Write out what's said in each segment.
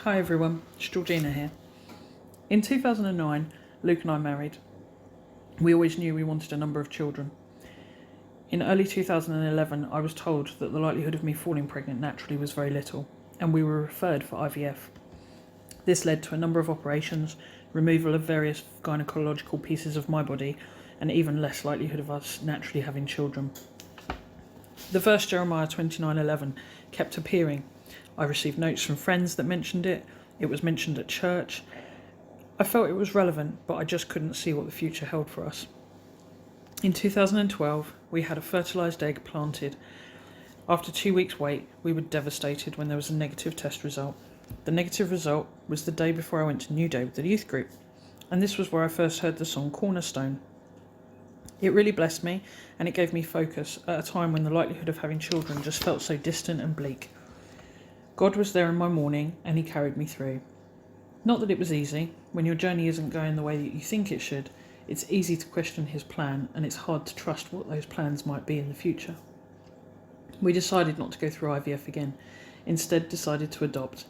Hi everyone, it's Georgina here. In 2009, Luke and I married. We always knew we wanted a number of children. In early 2011, I was told that the likelihood of me falling pregnant naturally was very little, and we were referred for IVF. This led to a number of operations, removal of various gynecological pieces of my body, and even less likelihood of us naturally having children. The verse Jeremiah 29:11 kept appearing. I received notes from friends that mentioned it. It was mentioned at church. I felt it was relevant, but I just couldn't see what the future held for us. In 2012, we had a fertilised egg planted. After 2 weeks' wait, we were devastated when there was a negative test result. The negative result was the day before I went to New Day with the youth group, and this was where I first heard the song Cornerstone. It really blessed me, and it gave me focus at a time when the likelihood of having children just felt so distant and bleak. God was there in my morning, and he carried me through. Not that it was easy. When your journey isn't going the way that you think it should, it's easy to question his plan, and it's hard to trust what those plans might be in the future. We decided not to go through IVF again, instead decided to adopt.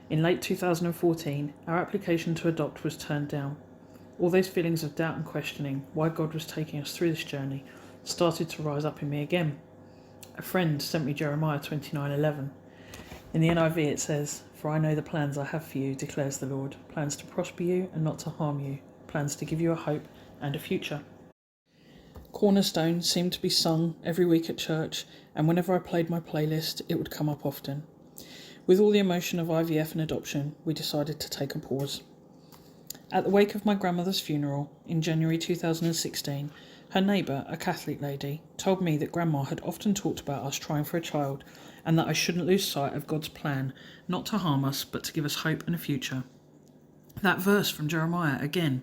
In late 2014, our application to adopt was turned down. All those feelings of doubt and questioning why God was taking us through this journey started to rise up in me again. A friend sent me Jeremiah 29:11. In the NIV it says, "For I know the plans I have for you, declares the Lord, plans to prosper you and not to harm you, plans to give you a hope and a future." Cornerstone seemed to be sung every week at church, and whenever I played my playlist, it would come up often. With all the emotion of IVF and adoption, we decided to take a pause. At the wake of my grandmother's funeral in January 2016, her neighbour, a Catholic lady, told me that Grandma had often talked about us trying for a child and that I shouldn't lose sight of God's plan, not to harm us but to give us hope and a future. That verse from Jeremiah again.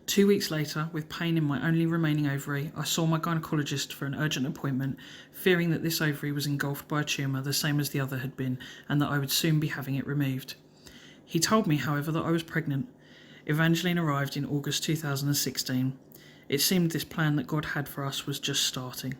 2 weeks later, with pain in my only remaining ovary, I saw my gynecologist for an urgent appointment, fearing that this ovary was engulfed by a tumour the same as the other had been and that I would soon be having it removed. He told me, however, that I was pregnant. Evangeline arrived in August 2016. It seemed this plan that God had for us was just starting.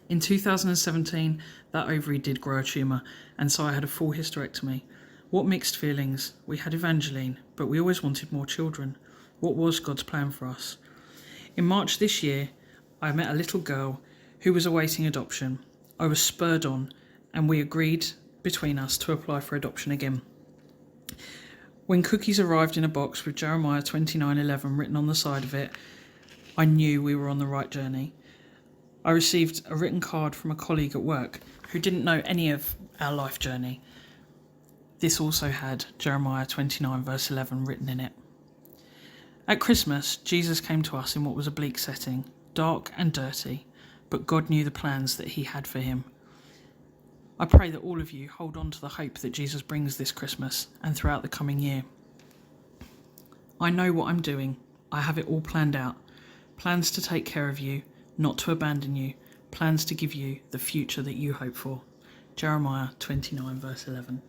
In 2017, that ovary did grow a tumour, and so I had a full hysterectomy. What mixed feelings. We had Evangeline, but we always wanted more children. What was God's plan for us? In March this year, I met a little girl who was awaiting adoption. I was spurred on, and we agreed between us to apply for adoption again. When cookies arrived in a box with Jeremiah 29:11 written on the side of it, I knew we were on the right journey. I received a written card from a colleague at work who didn't know any of our life journey. This also had Jeremiah 29 verse 11 written in it. At Christmas, Jesus came to us in what was a bleak setting, dark and dirty, but God knew the plans that he had for him. I pray that all of you hold on to the hope that Jesus brings this Christmas and throughout the coming year. I know what I'm doing. I have it all planned out. Plans to take care of you, not to abandon you. Plans to give you the future that you hope for. Jeremiah 29 verse 11.